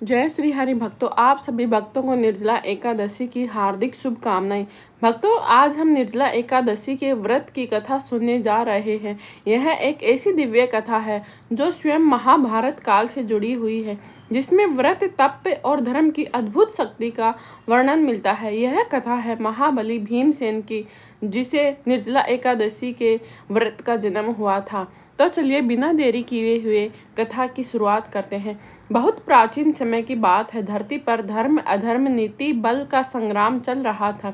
जय श्री हरि भक्तों, आप सभी भक्तों को निर्जला एकादशी की हार्दिक शुभकामनाएं। भक्तों, आज हम निर्जला एकादशी के व्रत की कथा सुनने जा रहे हैं। यह एक ऐसी दिव्य कथा है जो स्वयं महाभारत काल से जुड़ी हुई है, जिसमें व्रत, तप और धर्म की अद्भुत शक्ति का वर्णन मिलता है। यह कथा है महाबली भीमसेन की, जिसे निर्जला एकादशी के व्रत का जन्म हुआ था। तो चलिए बिना देरी किए हुए कथा की शुरुआत करते हैं। बहुत प्राचीन समय की बात है। धरती पर धर्म अधर्म नीति बल का संग्राम चल रहा था।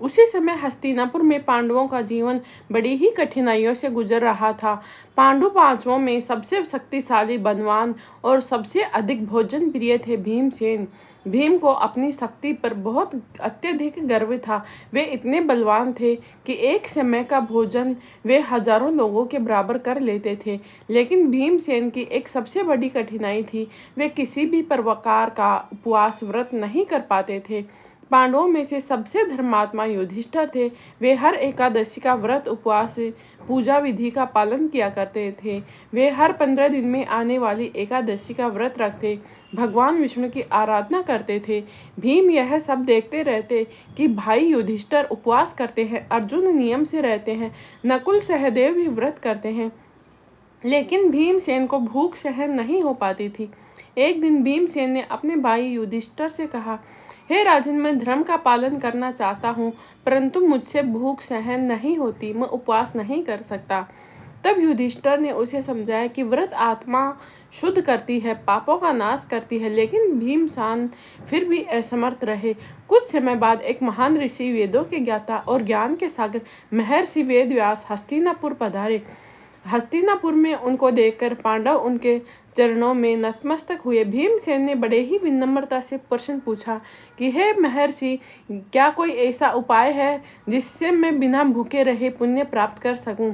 उसी समय हस्तिनापुर में पांडवों का जीवन बड़ी ही कठिनाइयों से गुजर रहा था। पांडु पांचवों में सबसे शक्तिशाली, बलवान और सबसे अधिक भोजन प्रिय थे भीमसेन। भीम को अपनी शक्ति पर बहुत अत्यधिक गर्व था। वे इतने बलवान थे कि एक समय का भोजन वे हजारों लोगों के बराबर कर लेते थे। लेकिन भीमसेन की एक सबसे बड़ी कठिनाई थी, वे किसी भी प्रकार का उपवास व्रत नहीं कर पाते थे। पांडवों में से सबसे धर्मात्मा युधिष्ठिर थे। वे हर एकादशी का व्रत, उपवास, पूजा विधि का पालन किया करते थे। वे हर 15 दिन में आने वाली एकादशी का व्रत रखते, भगवान विष्णु की आराधना करते थे। भीम यह सब देखते रहते कि भाई युधिष्ठिर उपवास करते हैं, अर्जुन नियम से रहते हैं, नकुल सहदेव भी व्रत करते हैं, लेकिन भीमसेन को भूख सहन नहीं हो पाती थी। एक दिन भीमसेन ने अपने भाई युधिष्ठिर से कहा, हे राजन, मैं धर्म का पालन करना चाहता हूँ, परंतु मुझसे भूख सहन नहीं होती, मैं उपवास नहीं कर सकता। तब युधिष्ठिर ने उसे समझाया कि व्रत आत्मा शुद्ध करती है, पापों का नाश करती है। लेकिन भीमसेन फिर भी असमर्थ रहे। कुछ समय बाद एक महान ऋषि, वेदों के ज्ञाता और ज्ञान के सागर महर्षि वेदव्यास हस्तिनापुर पधारे। हस्तिनापुर में उनको देखकर पांडव उनके चरणों में नतमस्तक हुए। भीमसेन ने बड़े ही विनम्रता से प्रश्न पूछा कि हे महर्षि, क्या कोई ऐसा उपाय है जिससे मैं बिना भूखे रहे पुण्य प्राप्त कर सकूं?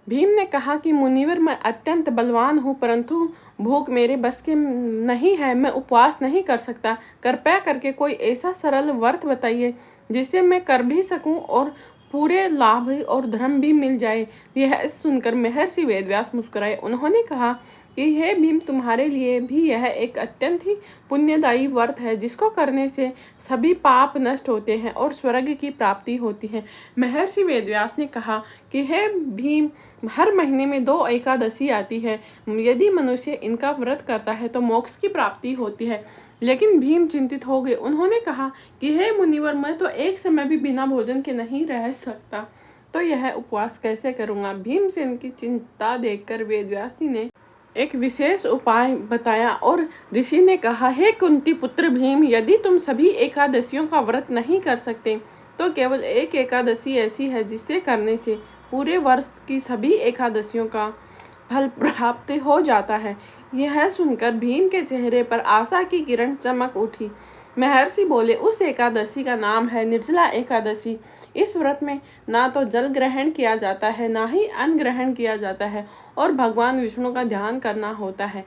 भीम ने कहा कि मुनिवर, मैं अत्यंत बलवान हूँ, परंतु भूख मेरे बस के नहीं है, मैं उपवास नहीं कर सकता। कृपया करके कोई ऐसा सरल व्रत बताइए जिसे मैं कर भी सकूं और पूरे लाभ और धर्म भी मिल जाए। यह सुनकर महर्षि वेदव्यास मुस्कुराए। उन्होंने कहा कि हे भीम, तुम्हारे लिए भी यह एक अत्यंत ही पुण्यदायी व्रत है, जिसको करने से सभी पाप नष्ट होते हैं और स्वर्ग की प्राप्ति होती है। महर्षि वेदव्यास ने कहा कि हे भीम, हर महीने में 2 एकादशी आती है। यदि मनुष्य इनका व्रत करता है तो मोक्ष की प्राप्ति होती है। लेकिन भीम चिंतित हो गए। उन्होंने कहा कि हे मुनिवर, मैं तो एक समय भी बिना भोजन के नहीं रह सकता, तो यह उपवास कैसे करूंगा? भीमसेन की चिंता देखकर वेदव्यास जी ने एक विशेष उपाय बताया और ऋषि ने कहा, हे कुंती पुत्र भीम, यदि तुम सभी एकादशियों का व्रत नहीं कर सकते तो केवल एक एकादशी ऐसी है जिसे करने से पूरे वर्ष की सभी एकादशियों का फल प्राप्त हो जाता है। यह सुनकर भीम के चेहरे पर आशा की किरण चमक उठी। महर्षि बोले, उस एकादशी का नाम है निर्जला एकादशी। इस व्रत में ना तो जल ग्रहण किया जाता है, ना ही अन्न ग्रहण किया जाता है, और भगवान विष्णु का ध्यान करना होता है।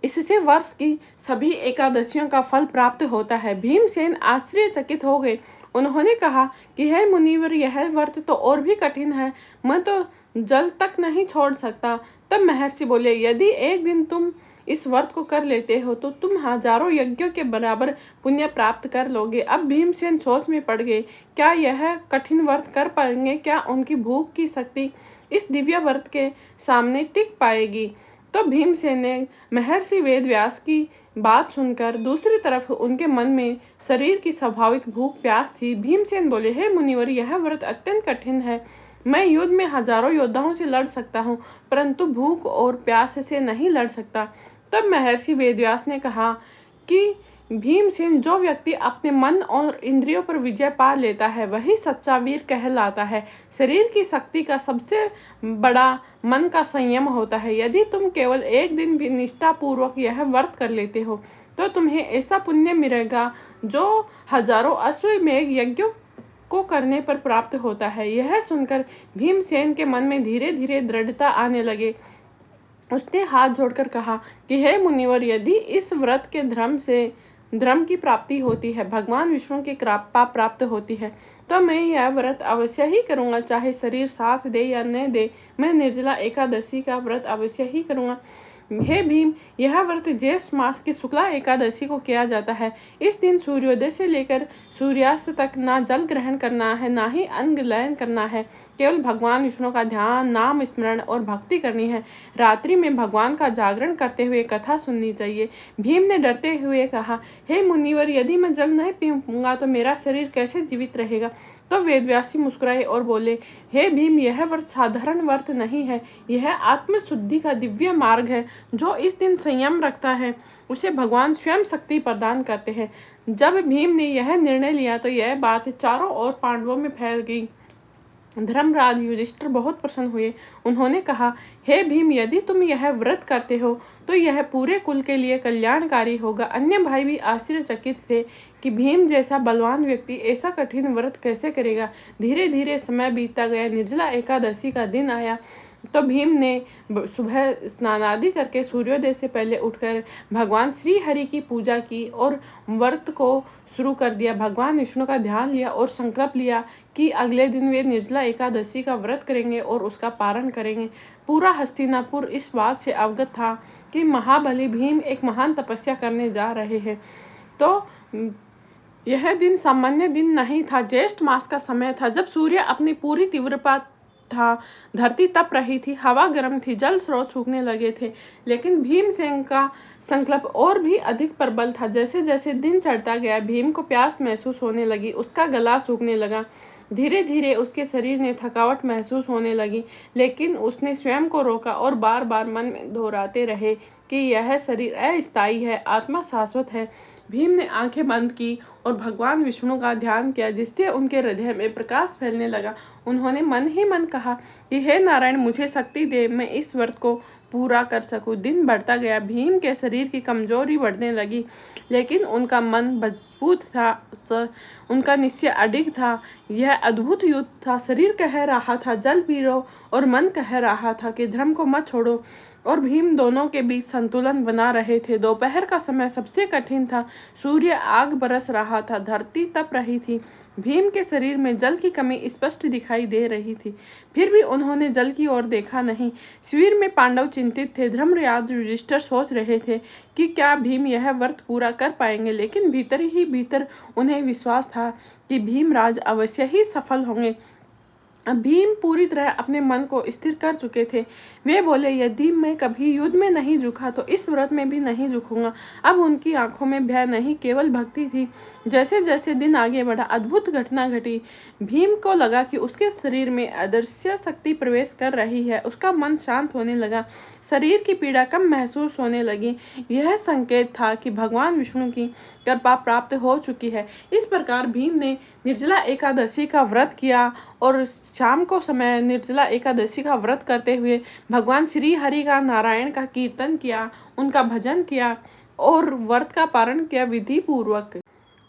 इससे वर्ष की सभी एकादशियों का फल प्राप्त होता है। भीमसेन आश्चर्यचकित हो गए। उन्होंने कहा कि हे मुनिवर, यह व्रत तो और भी कठिन है, मैं तो जल तक नहीं छोड़ सकता। तब महर्षि बोले, यदि एक दिन तुम इस व्रत को कर लेते हो तो तुम हजारों यज्ञों के बराबर पुण्य प्राप्त कर लोगे। अब भीमसेन सोच में पड़ गए, क्या यह कठिन व्रत कर पाएंगे? क्या उनकी भूख की शक्ति इस दिव्य व्रत के सामने टिक पाएगी? तो भीमसेन ने महर्षि वेदव्यास की बात सुनकर दूसरी तरफ उनके मन में शरीर की स्वाभाविक भूख प्यास थी। भीमसेन बोले, हे मुनिवर, यह व्रत अत्यंत कठिन है। मैं युद्ध में हजारों योद्धाओं से लड़ सकता हूँ, परंतु भूख और प्यास से नहीं लड़ सकता। तब महर्षि वेदव्यास ने कहा कि भीमसेन, जो व्यक्ति अपने मन और इंद्रियों पर विजय पा लेता है वही सच्चा वीर कहलाता है। शरीर की शक्ति का सबसे बड़ा मन का संयम होता है। यदि तुम केवल एक दिन भी निष्ठा पूर्वक यह व्रत कर लेते हो तो तुम्हें ऐसा पुण्य मिलेगा जो हजारों अश्वमेध यज्ञों को करने पर प्राप्त होता है। यह सुनकर भीमसेन के मन में धीरे धीरे दृढ़ता आने लगे। उसने हाथ जोड़कर कहा कि हे मुनिवर, यदि इस व्रत के धर्म की प्राप्ति होती है, भगवान विष्णु की कृपा प्राप्त होती है, तो मैं यह व्रत अवश्य ही करूंगा, चाहे शरीर साथ दे या न दे। मैं निर्जला एकादशी का व्रत अवश्य ही करूंगा। हे भीम, यह व्रत ज्येष्ठ मास की शुक्ला एकादशी को किया जाता है। इस दिन सूर्योदय से लेकर सूर्यास्त तक ना जल ग्रहण करना है, ना ही अन्न ग्रहण करना है। केवल भगवान विष्णु का ध्यान, नाम स्मरण और भक्ति करनी है। रात्रि में भगवान का जागरण करते हुए कथा सुननी चाहिए। भीम ने डरते हुए कहा, हे मुनिवर, यदि मैं जल नहीं पीऊंगा तो मेरा शरीर कैसे जीवित रहेगा? तो वेदव्यासी मुस्कुराए और बोले, हे भीम, यह व्रत साधारण व्रत नहीं है, यह आत्मशुद्धि का दिव्य मार्ग है। जो इस दिन संयम रखता है उसे भगवान स्वयं शक्ति प्रदान करते हैं। जब भीम ने यह निर्णय लिया तो यह बात चारों ओर पांडवों में फैल गई। धर्मराज युधिष्ठिर बहुत प्रसन्न हुए। उन्होंने कहा, हे भीम, यदि तुम यह व्रत करते हो तो यह पूरे कुल के लिए कल्याणकारी होगा। अन्य भाई भी आश्चर्यचकित थे कि भीम जैसा बलवान व्यक्ति ऐसा कठिन व्रत कैसे करेगा। धीरे धीरे समय बीतता गया। निर्जला एकादशी का दिन आया तो भीम ने सुबह स्नान आदि करके सूर्योदय से पहले उठकर भगवान श्री हरि की पूजा की और व्रत को शुरू कर दिया। भगवान विष्णु का ध्यान लिया और संकल्प लिया कि अगले दिन वे निर्जला एकादशी का व्रत करेंगे और उसका पारण करेंगे। पूरा हस्तिनापुर इस बात से अवगत था कि महाबली भीम एक महान तपस्या करने जा रहे हैं। तो यह दिन सामान्य दिन नहीं था। ज्येष्ठ मास का समय था, जब सूर्य अपनी पूरी तीव्रता था। धरती तप रही थी, हवा गर्म थी, जल स्रोत सूखने लगे थे। लेकिन भीमसेन का संकल्प और भी अधिक प्रबल था। जैसे जैसे दिन चढ़ता गया, भीम को प्यास महसूस होने लगी। उसका गला सूखने लगा। धीरे धीरे उसके शरीर में थकावट महसूस होने लगी, लेकिन उसने स्वयं को रोका और बार बार मन में दोहराते रहे कि यह शरीर अस्थायी है, आत्मा शाश्वत है। भीम ने आंखें बंद की और भगवान विष्णु का ध्यान किया, जिससे उनके हृदय में प्रकाश फैलने लगा। उन्होंने मन ही मन कहा कि हे नारायण, मुझे शक्ति दे, मैं इस व्रत को पूरा कर सकूं। दिन बढ़ता गया। भीम के शरीर की कमजोरी बढ़ने लगी, लेकिन उनका मन मजबूत था, उनका निश्चय अडिग था। यह अद्भुत युद्ध था। शरीर कह रहा था जल पी लो और मन कह रहा था कि धर्म को मत छोड़ो, और भीम दोनों के बीच संतुलन बना रहे थे। दोपहर का समय सबसे कठिन था। सूर्य आग बरस रहा था, धरती तप रही थी। भीम के शरीर में जल की कमी स्पष्ट दिखाई दे रही थी, फिर भी उन्होंने जल की ओर देखा नहीं। शिविर में पांडव चिंतित थे। धर्मराज युधिष्ठिर सोच रहे थे कि क्या भीम यह व्रत पूरा कर पाएंगे, लेकिन भीतर ही भीतर उन्हें विश्वास था कि भीमराज अवश्य ही सफल होंगे। भीम पूरी तरह अपने मन को स्थिर कर चुके थे। वे बोले, यदि मैं कभी युद्ध में नहीं झुका तो इस व्रत में भी नहीं झुकूंगा। अब उनकी आंखों में भय नहीं, केवल भक्ति थी। जैसे जैसे दिन आगे बढ़ा, अद्भुत घटना घटी। भीम को लगा कि उसके शरीर में अदृश्य शक्ति प्रवेश कर रही है। उसका मन शांत होने लगा, शरीर की पीड़ा कम महसूस होने लगी। यह संकेत था कि भगवान विष्णु की कृपा प्राप्त हो चुकी है। इस प्रकार भीम ने निर्जला एकादशी का व्रत किया और शाम को समय निर्जला एकादशी का व्रत करते हुए भगवान श्री हरि का, नारायण का कीर्तन किया, उनका भजन किया और व्रत का पारण किया विधि पूर्वक।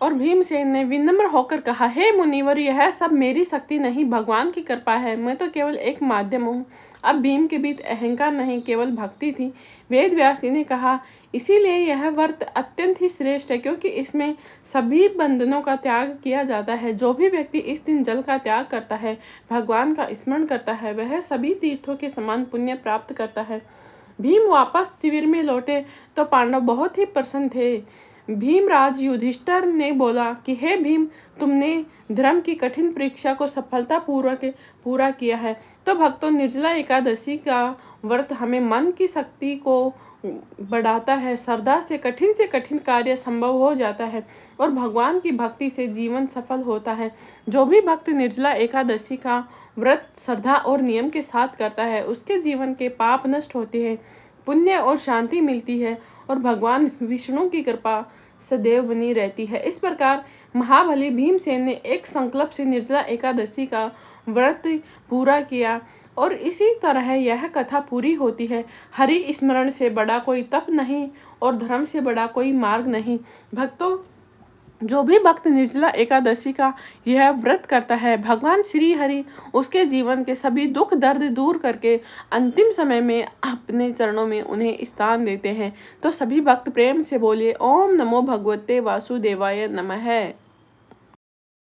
और भीमसेन ने विनम्र होकर कहा, हे मुनिवर, यह सब मेरी शक्ति नहीं, भगवान की कृपा है। मैं तो केवल एक माध्यम हूँ। अब भीम के बीच अहंकार नहीं, केवल भक्ति थी। वेद व्यासी ने कहा, इसीलिए यह व्रत अत्यंत ही श्रेष्ठ है, क्योंकि इसमें सभी बंधनों का त्याग किया जाता है। जो भी व्यक्ति इस दिन जल का त्याग करता है, भगवान का स्मरण करता है, वह सभी तीर्थों के समान पुण्य प्राप्त करता है। भीम वापस शिविर में लौटे तो पांडव बहुत ही प्रसन्न थे। भीमराज युधिष्ठिर ने बोला कि हे भीम, तुमने धर्म की कठिन परीक्षा को सफलतापूर्वक पूरा किया है। तो भक्तों, निर्जला एकादशी का व्रत हमें मन की शक्ति को बढ़ाता है। श्रद्धा से कठिन कार्य संभव हो जाता है और भगवान की भक्ति से जीवन सफल होता है। जो भी भक्त निर्जला एकादशी का व्रत श्रद्धा और नियम के साथ करता है, उसके जीवन के पाप नष्ट होते हैं, पुण्य और शांति मिलती है और भगवान विष्णु की कृपा सदैव बनी रहती है। इस प्रकार महाबली भीमसेन ने एक संकल्प से निर्जला एकादशी का व्रत पूरा किया और इसी तरह यह कथा पूरी होती है। हरि स्मरण से बड़ा कोई तप नहीं और धर्म से बड़ा कोई मार्ग नहीं। भक्तों, जो भी भक्त निर्जला एकादशी का यह व्रत करता है, भगवान श्री हरि उसके जीवन के सभी दुख दर्द दूर करके अंतिम समय में अपने चरणों में उन्हें स्थान देते हैं। तो सभी भक्त प्रेम से बोले, ओम नमो भगवते वासुदेवाय नमः।